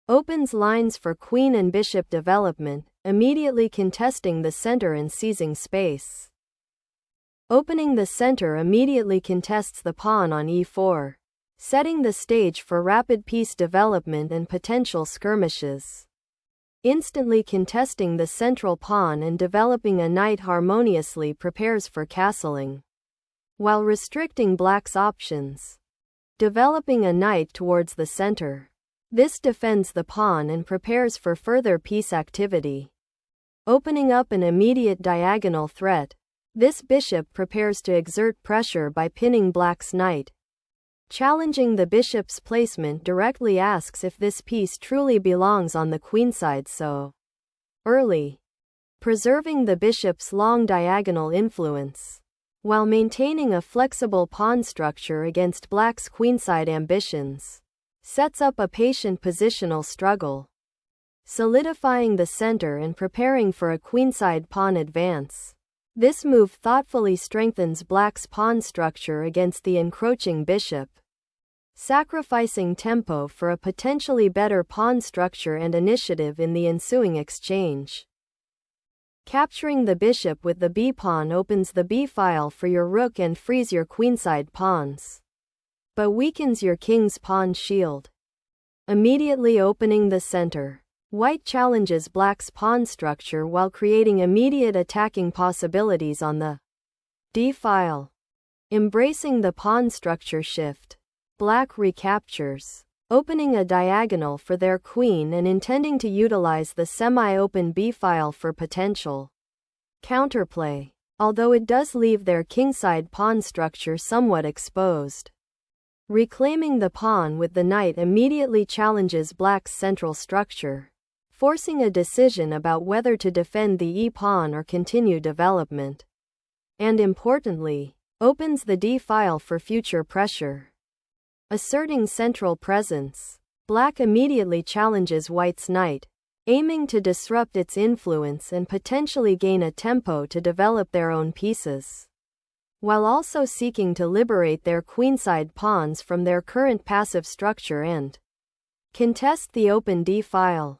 Opens lines for queen and bishop development, immediately contesting the center and seizing space. Opening the center immediately contests the pawn on e4, setting the stage for rapid piece development and potential skirmishes. Instantly contesting the central pawn and developing a knight harmoniously prepares for castling, while restricting black's options. Developing a knight towards the center. This defends the pawn and prepares for further piece activity. Opening up an immediate diagonal threat. This bishop prepares to exert pressure by pinning black's knight. Challenging the bishop's placement directly asks if this piece truly belongs on the queenside so early, preserving the bishop's long diagonal influence, while maintaining a flexible pawn structure against black's queenside ambitions. Sets up a patient positional struggle, solidifying the center and preparing for a queenside pawn advance. This move thoughtfully strengthens black's pawn structure against the encroaching bishop, sacrificing tempo for a potentially better pawn structure and initiative in the ensuing exchange. Capturing the bishop with the b-pawn opens the b-file for your rook and frees your queenside pawns, but weakens your king's pawn shield. Immediately opening the center. White challenges black's pawn structure while creating immediate attacking possibilities on the d-file. Embracing the pawn structure shift. Black recaptures, opening a diagonal for their queen and intending to utilize the semi-open b-file for potential counterplay, although it does leave their kingside pawn structure somewhat exposed. Reclaiming the pawn with the knight immediately challenges black's central structure, forcing a decision about whether to defend the e-pawn or continue development. And importantly, opens the d-file for future pressure. Asserting central presence, black immediately challenges white's knight, aiming to disrupt its influence and potentially gain a tempo to develop their own pieces, while also seeking to liberate their queenside pawns from their current passive structure and contest the open d-file.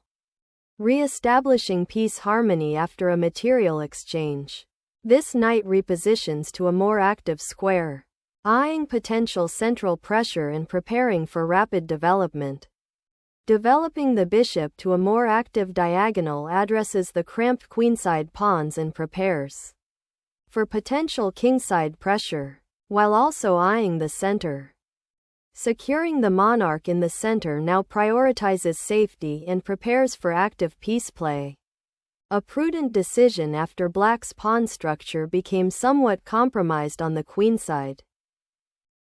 Re-establishing piece harmony after a material exchange. This knight repositions to a more active square, eyeing potential central pressure and preparing for rapid development. Developing the bishop to a more active diagonal addresses the cramped queenside pawns and prepares for potential kingside pressure, while also eyeing the center. Securing the monarch in the center now prioritizes safety and prepares for active piece play. A prudent decision after black's pawn structure became somewhat compromised on the queenside.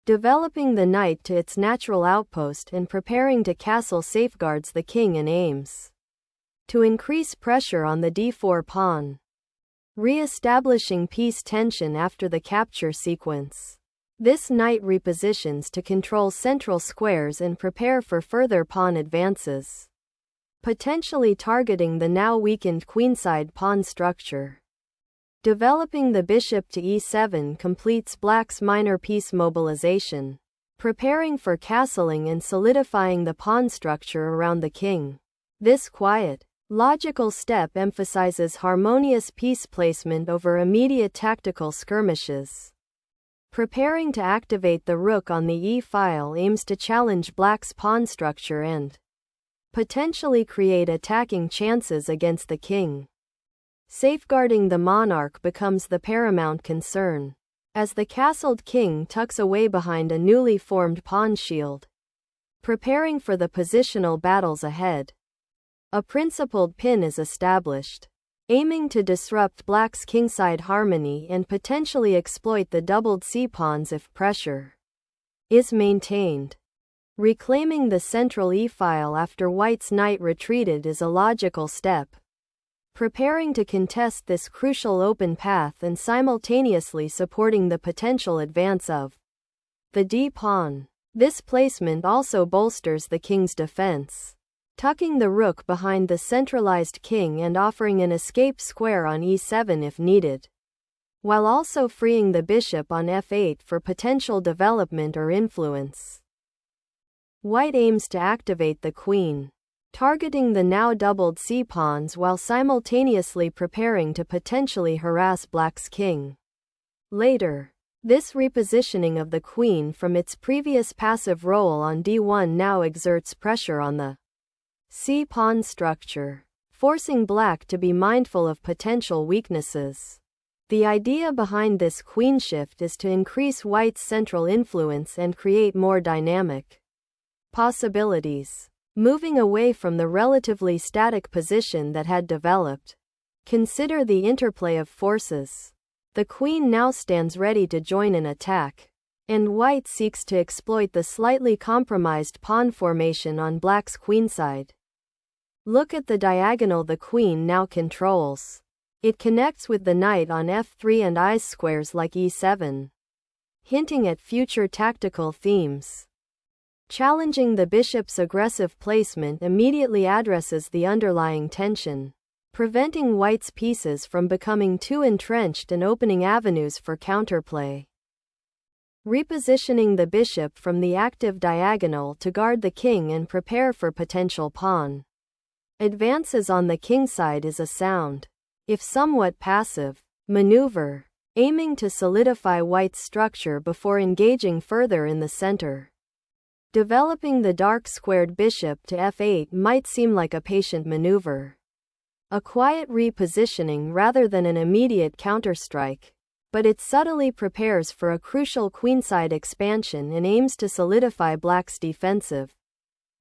Developing the knight to its natural outpost and preparing to castle safeguards the king and aims to increase pressure on the d4 pawn. Re-establishing piece tension after the capture sequence. This knight repositions to control central squares and prepare for further pawn advances, potentially targeting the now weakened queenside pawn structure. Developing the bishop to e7 completes black's minor piece mobilization, preparing for castling and solidifying the pawn structure around the king. This quiet, logical step emphasizes harmonious piece placement over immediate tactical skirmishes. Preparing to activate the rook on the e-file aims to challenge black's pawn structure and potentially create attacking chances against the king. Safeguarding the monarch becomes the paramount concern, as the castled king tucks away behind a newly formed pawn shield, preparing for the positional battles ahead. A principled pin is established, aiming to disrupt black's kingside harmony and potentially exploit the doubled c-pawns if pressure is maintained. Reclaiming the central e-file after white's knight retreated is a logical step, preparing to contest this crucial open path and simultaneously supporting the potential advance of the d-pawn. This placement also bolsters the king's defense, tucking the rook behind the centralized king and offering an escape square on e7 if needed, while also freeing the bishop on f8 for potential development or influence. White aims to activate the queen. targeting the now doubled c-pawns while simultaneously preparing to potentially harass black's king. Later, this repositioning of the queen from its previous passive role on d1 now exerts pressure on the c-pawn structure, forcing black to be mindful of potential weaknesses. The idea behind this queen shift is to increase white's central influence and create more dynamic possibilities, moving away from the relatively static position that had developed. Consider the interplay of forces. The queen now stands ready to join an attack, and white seeks to exploit the slightly compromised pawn formation on black's queenside. Look at the diagonal the queen now controls. It connects with the knight on f3 and eyes squares like e7, hinting at future tactical themes. Challenging the bishop's aggressive placement immediately addresses the underlying tension, preventing white's pieces from becoming too entrenched and opening avenues for counterplay. Repositioning the bishop from the active diagonal to guard the king and prepare for potential pawn advances on the kingside is a sound, if somewhat passive, maneuver, aiming to solidify white's structure before engaging further in the center. Developing the dark squared bishop to f8 might seem like a patient maneuver, a quiet repositioning rather than an immediate counterstrike, but it subtly prepares for a crucial queenside expansion and aims to solidify black's defensive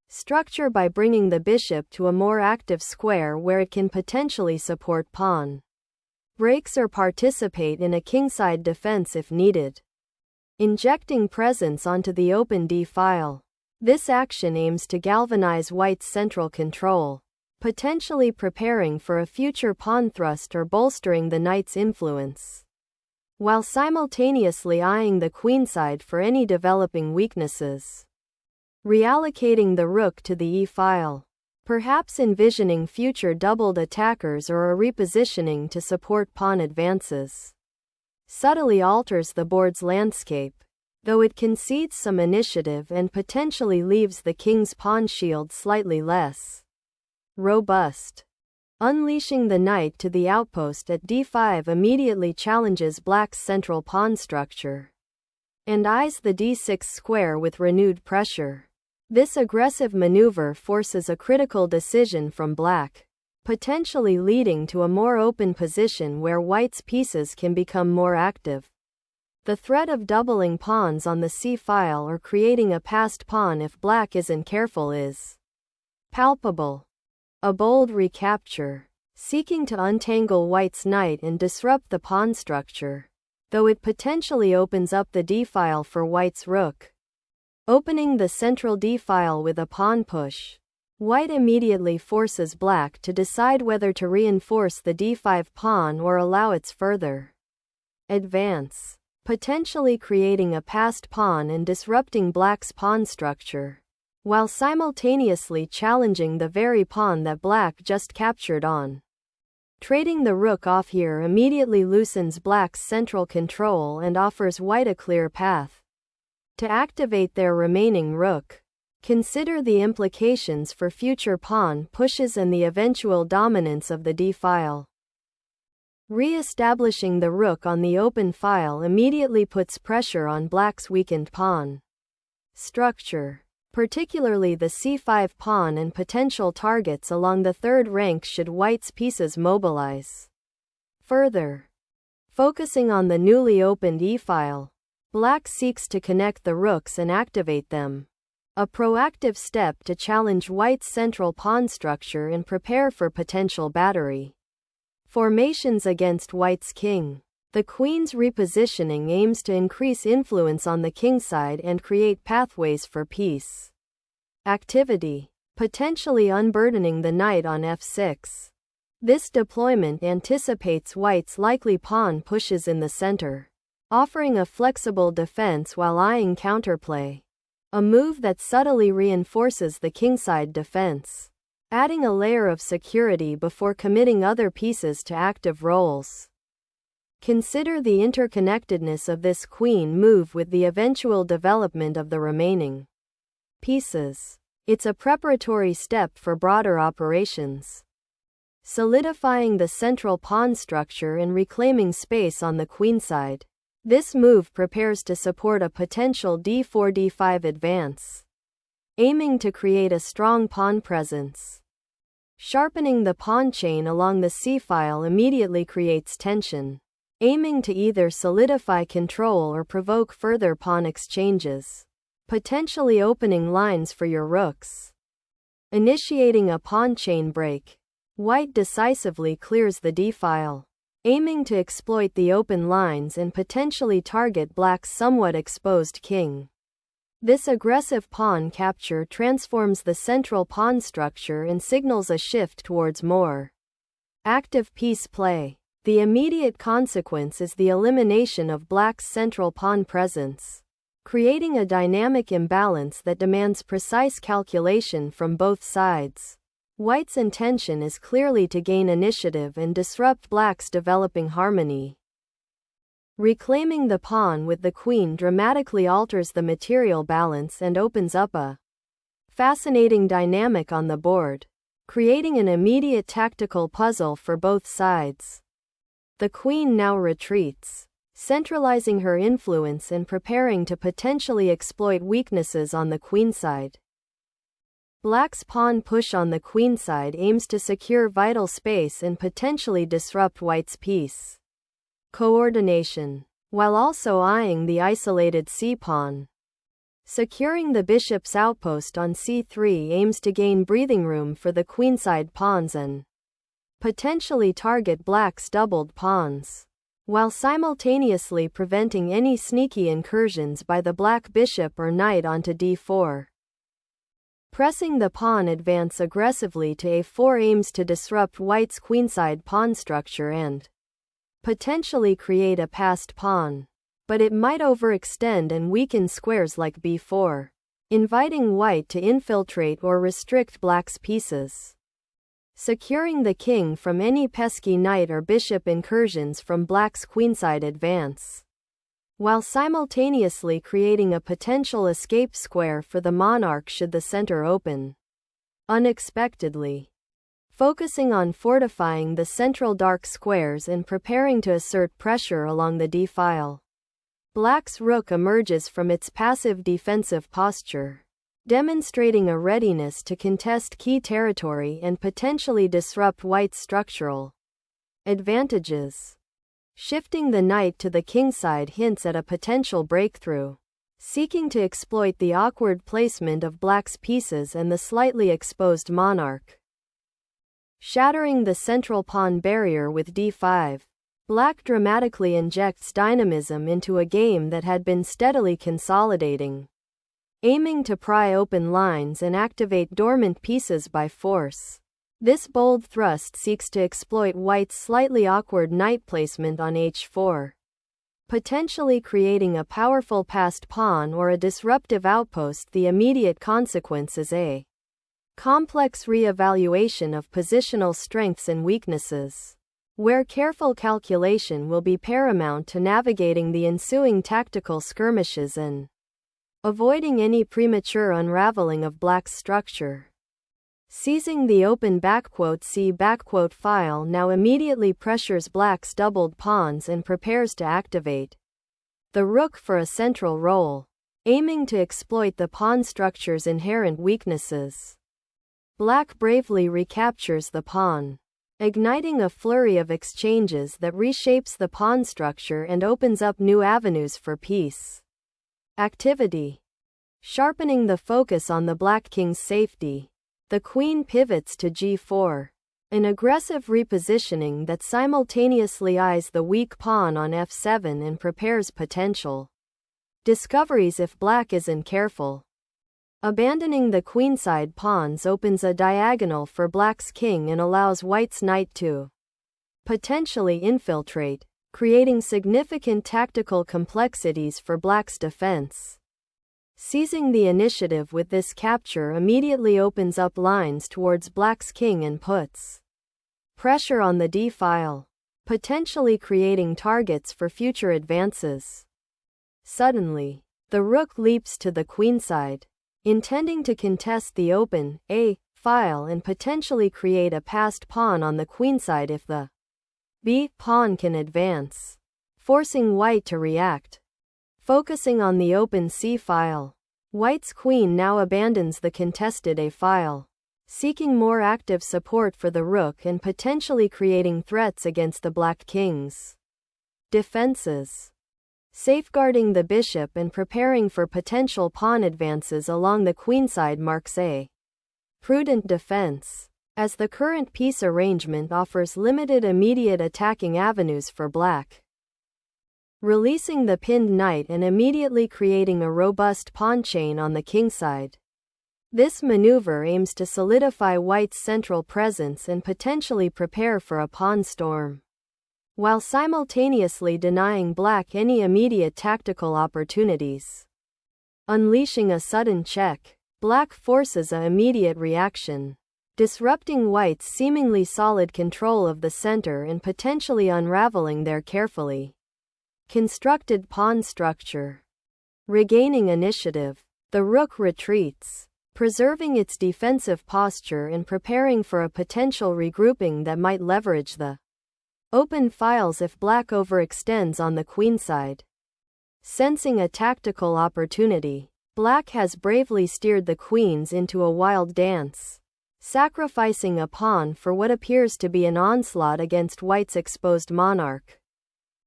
structure by bringing the bishop to a more active square where it can potentially support pawn breaks or participate in a kingside defense if needed. Injecting presence onto the open d-file. This action aims to galvanize white's central control, potentially preparing for a future pawn thrust or bolstering the knight's influence, while simultaneously eyeing the queenside for any developing weaknesses. Reallocating the rook to the e-file, perhaps envisioning future doubled attackers or a repositioning to support pawn advances, subtly alters the board's landscape, though it concedes some initiative and potentially leaves the king's pawn shield slightly less robust. Unleashing the knight to the outpost at d5 immediately challenges black's central pawn structure, and eyes the d6 square with renewed pressure. This aggressive maneuver forces a critical decision from black, potentially leading to a more open position where white's pieces can become more active. The threat of doubling pawns on the c-file or creating a passed pawn if black isn't careful is palpable. A bold recapture, seeking to untangle white's knight and disrupt the pawn structure, though it potentially opens up the d-file for white's rook. Opening the central d-file with a pawn push, white immediately forces black to decide whether to reinforce the d5 pawn or allow its further advance, potentially creating a passed pawn and disrupting black's pawn structure, while simultaneously challenging the very pawn that black just captured on. Trading the rook off here immediately loosens black's central control and offers white a clear path to activate their remaining rook. Consider the implications for future pawn pushes and the eventual dominance of the d-file. Re-establishing the rook on the open file immediately puts pressure on black's weakened pawn structure, particularly the c5 pawn and potential targets along the third rank should white's pieces mobilize. Further, focusing on the newly opened e-file, black seeks to connect the rooks and activate them, a proactive step to challenge white's central pawn structure and prepare for potential battery formations against white's king. The queen's repositioning aims to increase influence on the kingside and create pathways for peace activity, potentially unburdening the knight on f6. This deployment anticipates white's likely pawn pushes in the center, offering a flexible defense while eyeing counterplay, a move that subtly reinforces the kingside defense, adding a layer of security before committing other pieces to active roles. Consider the interconnectedness of this queen move with the eventual development of the remaining pieces. It's a preparatory step for broader operations, solidifying the central pawn structure and reclaiming space on the queenside. This move prepares to support a potential d4-d5 advance, aiming to create a strong pawn presence. Sharpening the pawn chain along the c-file immediately creates tension, aiming to either solidify control or provoke further pawn exchanges, potentially opening lines for your rooks. Initiating a pawn chain break, White decisively clears the d-file, aiming to exploit the open lines and potentially target Black's somewhat exposed king. This aggressive pawn capture transforms the central pawn structure and signals a shift towards more active piece play. The immediate consequence is the elimination of Black's central pawn presence, creating a dynamic imbalance that demands precise calculation from both sides. White's intention is clearly to gain initiative and disrupt Black's developing harmony. Reclaiming the pawn with the queen dramatically alters the material balance and opens up a fascinating dynamic on the board, creating an immediate tactical puzzle for both sides. The queen now retreats, centralizing her influence and preparing to potentially exploit weaknesses on the queenside. Black's pawn push on the queenside aims to secure vital space and potentially disrupt White's piece coordination, while also eyeing the isolated c-pawn. Securing the bishop's outpost on c3 aims to gain breathing room for the queenside pawns and potentially target Black's doubled pawns, while simultaneously preventing any sneaky incursions by the Black bishop or knight onto d4. Pressing the pawn advance aggressively to a4 aims to disrupt White's queenside pawn structure and potentially create a passed pawn, but it might overextend and weaken squares like b4, inviting White to infiltrate or restrict Black's pieces. Securing the king from any pesky knight or bishop incursions from Black's queenside advance, while simultaneously creating a potential escape square for the monarch should the center open unexpectedly. Focusing on fortifying the central dark squares and preparing to assert pressure along the d-file. Black's rook emerges from its passive defensive posture, demonstrating a readiness to contest key territory and potentially disrupt White's structural advantages. Shifting the knight to the kingside hints at a potential breakthrough, seeking to exploit the awkward placement of Black's pieces and the slightly exposed monarch. Shattering the central pawn barrier with d5, Black dramatically injects dynamism into a game that had been steadily consolidating, aiming to pry open lines and activate dormant pieces by force. This bold thrust seeks to exploit White's slightly awkward knight placement on h4, potentially creating a powerful passed pawn or a disruptive outpost. The immediate consequence is a complex re-evaluation of positional strengths and weaknesses, where careful calculation will be paramount to navigating the ensuing tactical skirmishes and avoiding any premature unraveling of Black's structure. Seizing the open C file now immediately pressures Black's doubled pawns and prepares to activate the rook for a central role, aiming to exploit the pawn structure's inherent weaknesses. Black bravely recaptures the pawn, igniting a flurry of exchanges that reshapes the pawn structure and opens up new avenues for peace activity. Sharpening the focus on the Black king's safety, the queen pivots to g4, an aggressive repositioning that simultaneously eyes the weak pawn on f7 and prepares potential discoveries if Black isn't careful. Abandoning the queenside pawns opens a diagonal for Black's king and allows White's knight to potentially infiltrate, creating significant tactical complexities for Black's defense. Seizing the initiative with this capture immediately opens up lines towards Black's king and puts pressure on the d-file, potentially creating targets for future advances. Suddenly, the rook leaps to the queenside, intending to contest the open A file and potentially create a passed pawn on the queenside if the B pawn can advance, forcing white to react. Focusing on the open C file, white's queen now abandons the contested A file, seeking more active support for the rook and potentially creating threats against the black king's defenses. Safeguarding the bishop and preparing for potential pawn advances along the queenside marks a prudent defense, as the current piece arrangement offers limited immediate attacking avenues for black. Releasing the pinned knight and immediately creating a robust pawn chain on the kingside. This maneuver aims to solidify white's central presence and potentially prepare for a pawn storm, while simultaneously denying black any immediate tactical opportunities. Unleashing a sudden check, black forces an immediate reaction, disrupting white's seemingly solid control of the center and potentially unraveling their carefully constructed pawn structure. Regaining initiative, the rook retreats, preserving its defensive posture and preparing for a potential regrouping that might leverage the open files if black overextends on the queenside. Sensing a tactical opportunity, black has bravely steered the queens into a wild dance, sacrificing a pawn for what appears to be an onslaught against white's exposed monarch,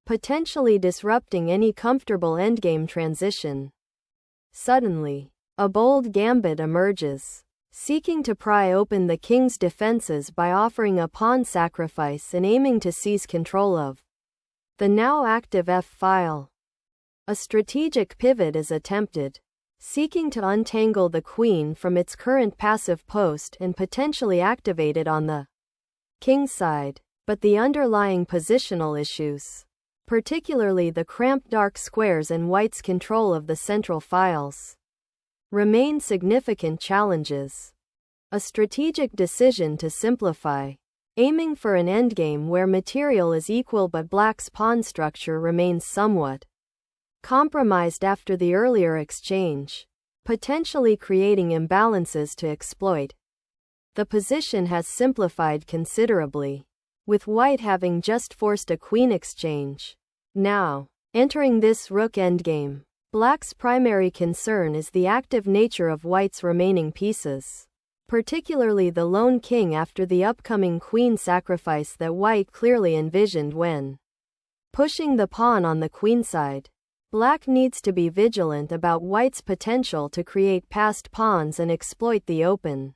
potentially disrupting any comfortable endgame transition. Suddenly, a bold gambit emerges, seeking to pry open the king's defenses by offering a pawn sacrifice and aiming to seize control of the now active F file. A strategic pivot is attempted, seeking to untangle the queen from its current passive post and potentially activate it on the king's side, but the underlying positional issues, particularly the cramped dark squares and white's control of the central files, remain significant challenges. A strategic decision to simplify, aiming for an endgame where material is equal but black's pawn structure remains somewhat compromised after the earlier exchange, potentially creating imbalances to exploit. The position has simplified considerably, with white having just forced a queen exchange. Now, entering this rook endgame, black's primary concern is the active nature of white's remaining pieces, particularly the lone king after the upcoming queen sacrifice that white clearly envisioned when pushing the pawn on the queenside. Black needs to be vigilant about white's potential to create passed pawns and exploit the open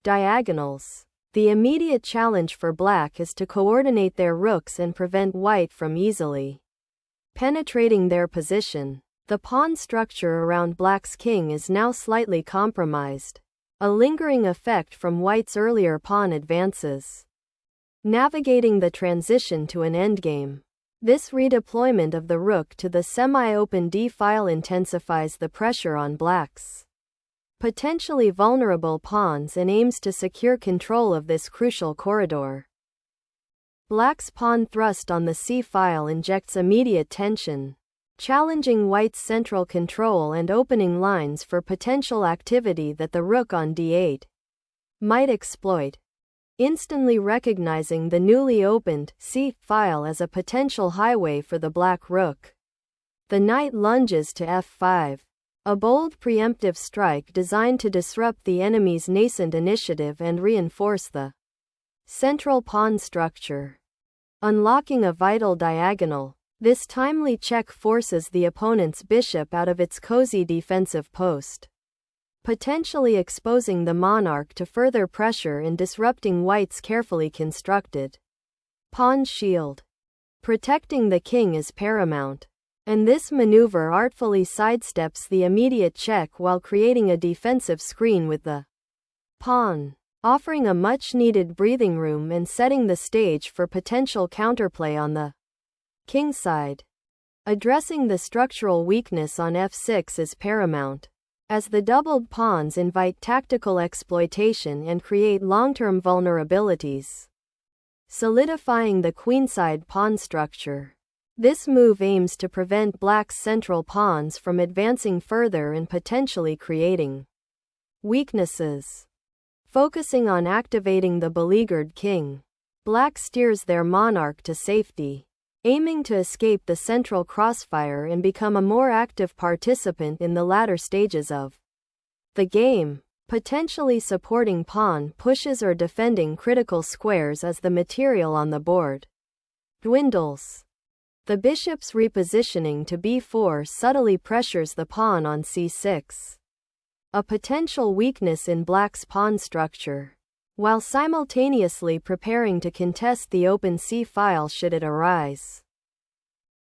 diagonals. The immediate challenge for black is to coordinate their rooks and prevent white from easily penetrating their position. The pawn structure around black's king is now slightly compromised, a lingering effect from white's earlier pawn advances. Navigating the transition to an endgame. This redeployment of the rook to the semi-open D file intensifies the pressure on black's potentially vulnerable pawns and aims to secure control of this crucial corridor. Black's pawn thrust on the C file injects immediate tension, challenging white's central control and opening lines for potential activity that the rook on D8 might exploit. Instantly recognizing the newly opened C file as a potential highway for the black rook, the knight lunges to F5, a bold preemptive strike designed to disrupt the enemy's nascent initiative and reinforce the central pawn structure. Unlocking a vital diagonal, this timely check forces the opponent's bishop out of its cozy defensive post, potentially exposing the monarch to further pressure and disrupting white's carefully constructed pawn shield. Protecting the king is paramount, and this maneuver artfully sidesteps the immediate check while creating a defensive screen with the pawn, offering a much-needed breathing room and setting the stage for potential counterplay on the king's side. Addressing the structural weakness on F6 is paramount, as the doubled pawns invite tactical exploitation and create long-term vulnerabilities, solidifying the queenside pawn structure. This move aims to prevent black's central pawns from advancing further and potentially creating Weaknesses. Focusing on activating the beleaguered king, Black steers their monarch to safety, aiming to escape the central crossfire and become a more active participant in the latter stages of the game, potentially supporting pawn pushes or defending critical squares as the material on the board dwindles. The bishop's repositioning to b4 subtly pressures the pawn on c6, a potential weakness in Black's pawn structure, while simultaneously preparing to contest the open c-file should it arise,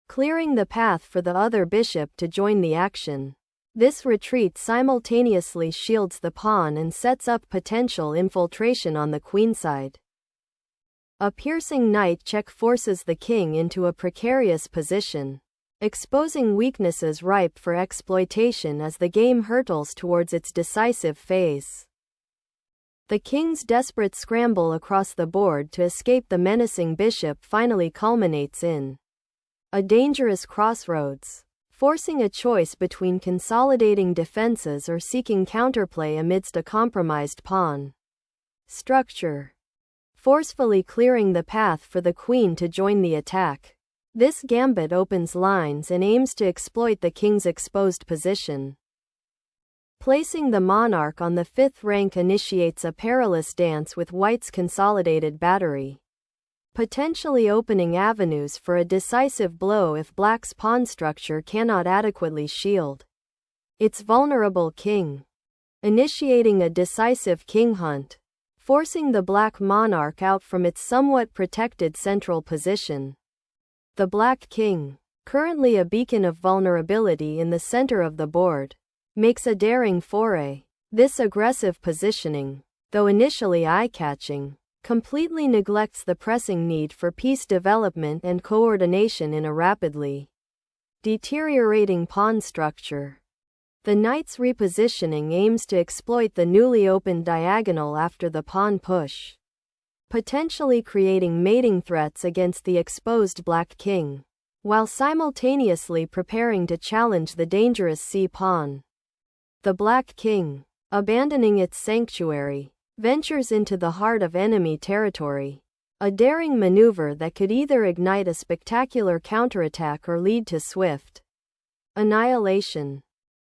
clearing the path for the other bishop to join the action. This retreat simultaneously shields the pawn and sets up potential infiltration on the queenside. A piercing knight check forces the king into a precarious position, exposing weaknesses ripe for exploitation as the game hurtles towards its decisive phase. The king's desperate scramble across the board to escape the menacing bishop finally culminates in a dangerous crossroads, forcing a choice between consolidating defenses or seeking counterplay amidst a compromised pawn structure, forcefully clearing the path for the queen to join the attack. This gambit opens lines and aims to exploit the king's exposed position. Placing the monarch on the 5th rank initiates a perilous dance with White's consolidated battery, potentially opening avenues for a decisive blow if Black's pawn structure cannot adequately shield its vulnerable king, initiating a decisive king hunt, forcing the Black monarch out from its somewhat protected central position. The Black king, currently a beacon of vulnerability in the center of the board, makes a daring foray. This aggressive positioning, though initially eye-catching, completely neglects the pressing need for piece development and coordination in a rapidly deteriorating pawn structure. The knight's repositioning aims to exploit the newly opened diagonal after the pawn push, potentially creating mating threats against the exposed Black king, while simultaneously preparing to challenge the dangerous c-pawn. The Black king, abandoning its sanctuary, ventures into the heart of enemy territory, a daring maneuver that could either ignite a spectacular counterattack or lead to swift annihilation.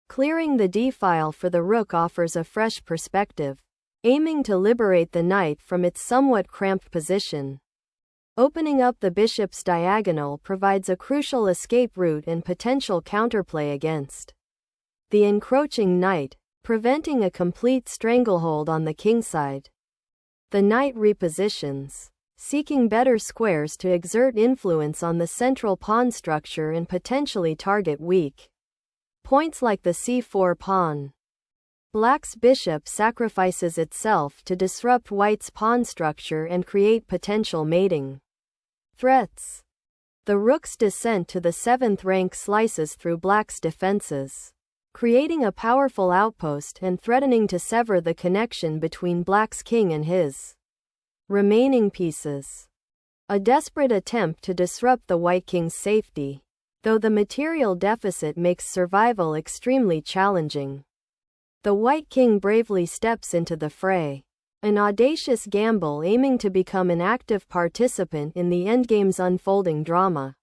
Clearing the d-file for the rook offers a fresh perspective, aiming to liberate the knight from its somewhat cramped position. Opening up the bishop's diagonal provides a crucial escape route and potential counterplay against the encroaching knight, preventing a complete stranglehold on the kingside. The knight repositions, seeking better squares to exert influence on the central pawn structure and potentially target weak points like the c4 pawn. Black's bishop sacrifices itself to disrupt White's pawn structure and create potential mating threats. The rook's descent to the 7th rank slices through Black's defenses, creating a powerful outpost and threatening to sever the connection between Black's king and his remaining pieces. A desperate attempt to disrupt the White king's safety, though the material deficit makes survival extremely challenging. The White king bravely steps into the fray, an audacious gamble aiming to become an active participant in the endgame's unfolding drama,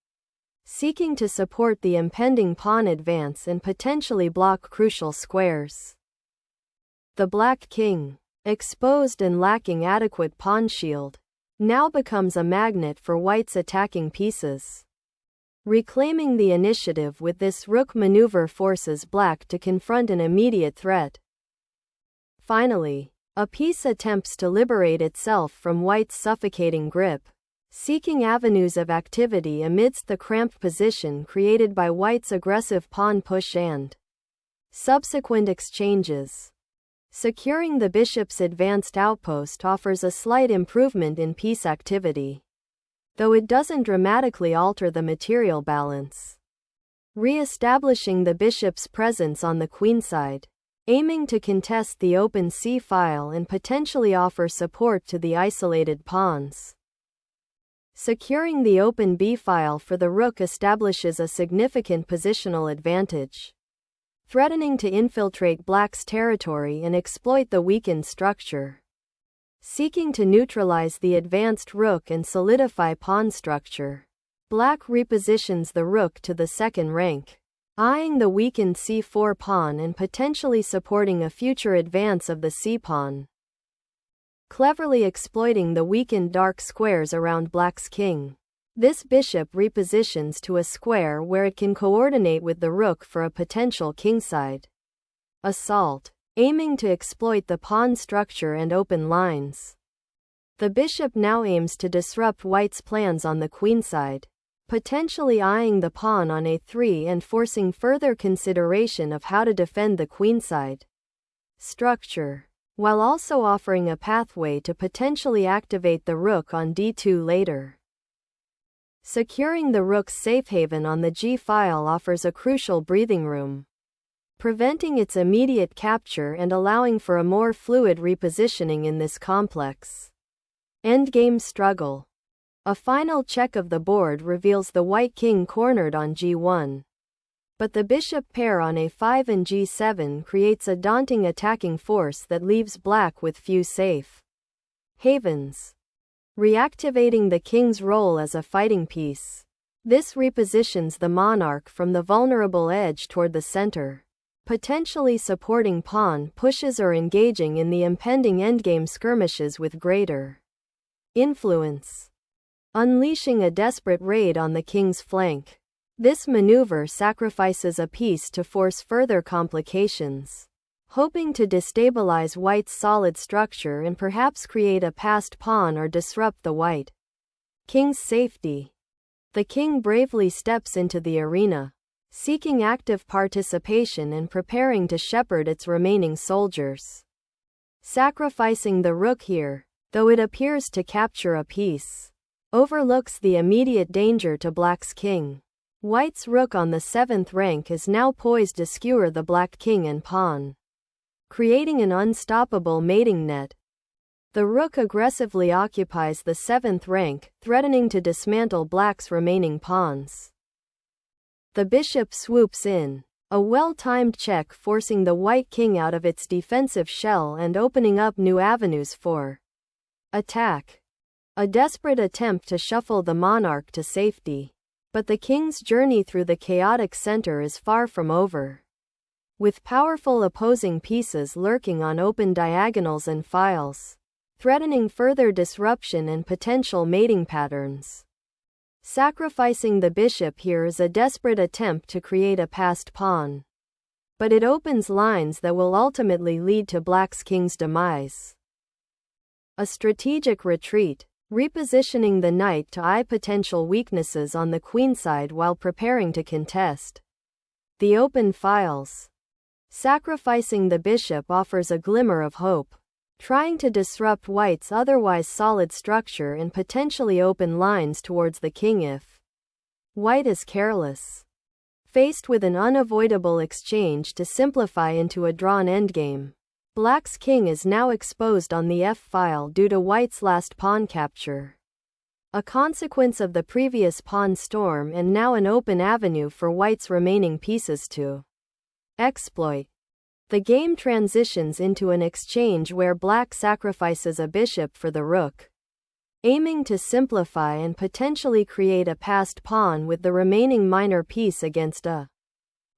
seeking to support the impending pawn advance and potentially block crucial squares. The Black king, exposed and lacking adequate pawn shield, now becomes a magnet for White's attacking pieces. Reclaiming the initiative with this rook maneuver forces Black to confront an immediate threat. Finally, a piece attempts to liberate itself from White's suffocating grip, seeking avenues of activity amidst the cramped position created by White's aggressive pawn push and subsequent exchanges. Securing the bishop's advanced outpost offers a slight improvement in piece activity, though it doesn't dramatically alter the material balance. Re-establishing the bishop's presence on the queenside, aiming to contest the open c-file and potentially offer support to the isolated pawns. Securing the open b-file for the rook establishes a significant positional advantage. threatening to infiltrate black's territory and exploit the weakened structure. Seeking to neutralize the advanced rook and solidify pawn structure, black repositions the rook to the second rank, eyeing the weakened c4 pawn and potentially supporting a future advance of the c-pawn. Cleverly exploiting the weakened dark squares around black's king, this bishop repositions to a square where it can coordinate with the rook for a potential kingside assault, aiming to exploit the pawn structure and open lines. The bishop now aims to disrupt white's plans on the queenside, potentially eyeing the pawn on a3 and forcing further consideration of how to defend the queenside structure, while also offering a pathway to potentially activate the rook on d2 later. Securing the rook's safe haven on the g-file offers a crucial breathing room, preventing its immediate capture and allowing for a more fluid repositioning in this complex endgame struggle. A final check of the board reveals the white king cornered on g1. But the bishop pair on a5 and g7 creates a daunting attacking force that leaves black with few safe havens, reactivating the king's role as a fighting piece. This repositions the monarch from the vulnerable edge toward the center, potentially supporting pawn pushes or engaging in the impending endgame skirmishes with greater influence, unleashing a desperate raid on the king's flank. This maneuver sacrifices a piece to force further complications, hoping to destabilize white's solid structure and perhaps create a passed pawn or disrupt the white king's safety. The king bravely steps into the arena, seeking active participation and preparing to shepherd its remaining soldiers. Sacrificing the rook here, though it appears to capture a piece, overlooks the immediate danger to black's king. White's rook on the 7th rank is now poised to skewer the black king and pawn, creating an unstoppable mating net. The rook aggressively occupies the 7th rank, threatening to dismantle black's remaining pawns. The bishop swoops in, a well-timed check forcing the white king out of its defensive shell and opening up new avenues for attack. A desperate attempt to shuffle the monarch to safety. But the king's journey through the chaotic center is far from over, with powerful opposing pieces lurking on open diagonals and files, threatening further disruption and potential mating patterns. Sacrificing the bishop here is a desperate attempt to create a passed pawn, but it opens lines that will ultimately lead to black's king's demise. A strategic retreat, repositioning the knight to eye potential weaknesses on the queenside while preparing to contest the open files. Sacrificing the bishop offers a glimmer of hope, trying to disrupt white's otherwise solid structure and potentially open lines towards the king if white is careless. Faced with an unavoidable exchange to simplify into a drawn endgame, black's king is now exposed on the f-file due to white's last pawn capture, a consequence of the previous pawn storm and now an open avenue for white's remaining pieces to exploit. The game transitions into an exchange where black sacrifices a bishop for the rook, aiming to simplify and potentially create a passed pawn with the remaining minor piece against a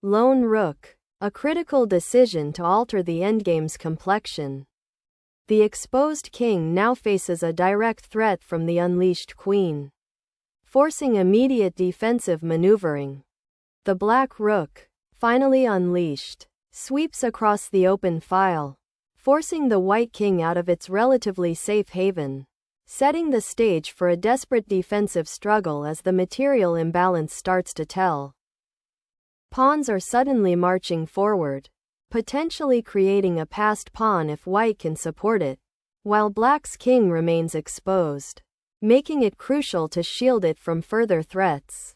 lone rook. A critical decision to alter the endgame's complexion. The exposed king now faces a direct threat from the unleashed queen, forcing immediate defensive maneuvering. The black rook, finally unleashed, sweeps across the open file, forcing the white king out of its relatively safe haven, setting the stage for a desperate defensive struggle as the material imbalance starts to tell. Pawns are suddenly marching forward, potentially creating a passed pawn if white can support it, while black's king remains exposed, making it crucial to shield it from further threats.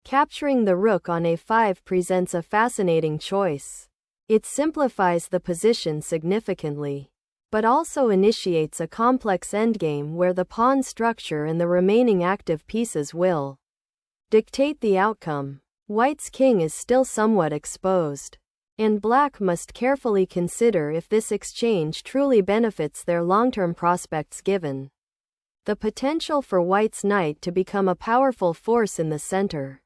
Capturing the rook on a5 presents a fascinating choice. It simplifies the position significantly, but also initiates a complex endgame where the pawn structure and the remaining active pieces will dictate the outcome. White's king is still somewhat exposed, and black must carefully consider if this exchange truly benefits their long-term prospects given the potential for white's knight to become a powerful force in the center.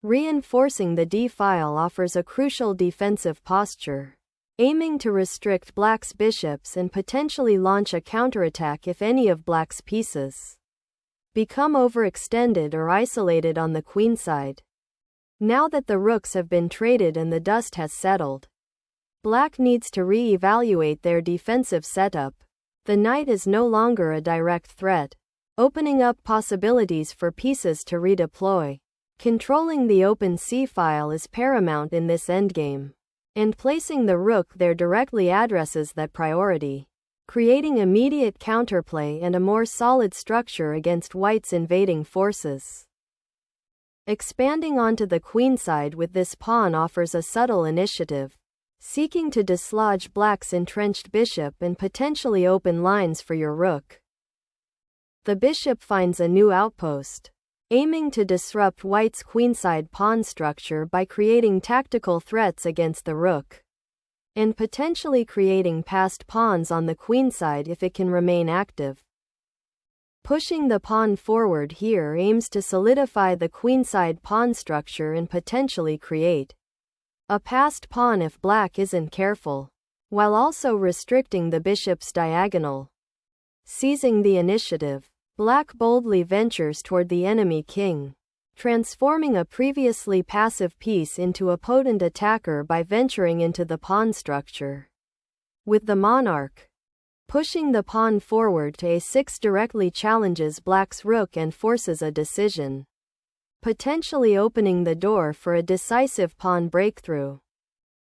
Reinforcing the d-file offers a crucial defensive posture, aiming to restrict black's bishops and potentially launch a counterattack if any of black's pieces become overextended or isolated on the queenside. Now that the rooks have been traded and the dust has settled, black needs to re-evaluate their defensive setup. The knight is no longer a direct threat, opening up possibilities for pieces to redeploy. Controlling the open c-file is paramount in this endgame, and placing the rook there directly addresses that priority, creating immediate counterplay and a more solid structure against white's invading forces. Expanding onto the queenside with this pawn offers a subtle initiative, seeking to dislodge black's entrenched bishop and potentially open lines for your rook. The bishop finds a new outpost, aiming to disrupt white's queenside pawn structure by creating tactical threats against the rook, and potentially creating passed pawns on the queenside if it can remain active. Pushing the pawn forward here aims to solidify the queenside pawn structure and potentially create a passed pawn if black isn't careful, while also restricting the bishop's diagonal. Seizing the initiative, black boldly ventures toward the enemy king, transforming a previously passive piece into a potent attacker by venturing into the pawn structure. With the monarch, pushing the pawn forward to a6 directly challenges black's rook and forces a decision, potentially opening the door for a decisive pawn breakthrough.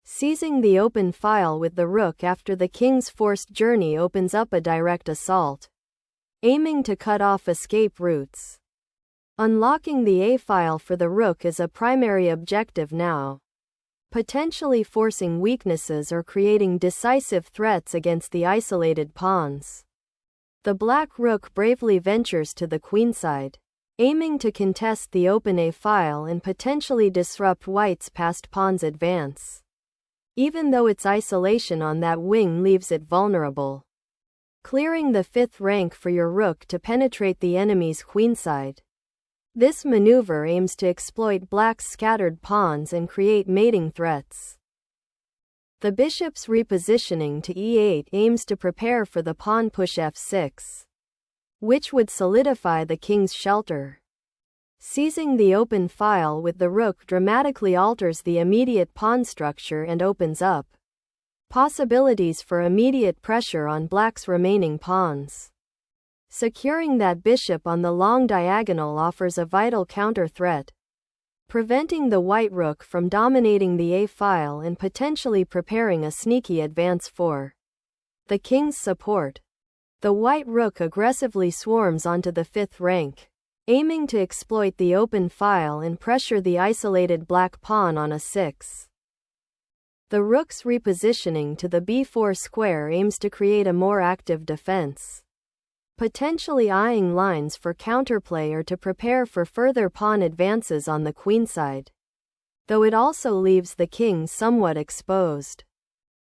Seizing the open file with the rook after the king's forced journey opens up a direct assault, aiming to cut off escape routes. Unlocking the a-file for the rook is a primary objective now, potentially forcing weaknesses or creating decisive threats against the isolated pawns. The black rook bravely ventures to the queenside, aiming to contest the open a-file and potentially disrupt white's passed pawn's advance, even though its isolation on that wing leaves it vulnerable. Clearing the 5th rank for your rook to penetrate the enemy's queenside. This maneuver aims to exploit black's scattered pawns and create mating threats. The bishop's repositioning to e8 aims to prepare for the pawn push f6, which would solidify the king's shelter. Seizing the open file with the rook dramatically alters the immediate pawn structure and opens up possibilities for immediate pressure on black's remaining pawns. Securing that bishop on the long diagonal offers a vital counter threat, preventing the white rook from dominating the a-file and potentially preparing a sneaky advance for the king's support. The white rook aggressively swarms onto the 5th rank, aiming to exploit the open file and pressure the isolated black pawn on a6. The rook's repositioning to the b4 square aims to create a more active defense, potentially eyeing lines for counterplay or to prepare for further pawn advances on the queenside, though it also leaves the king somewhat exposed.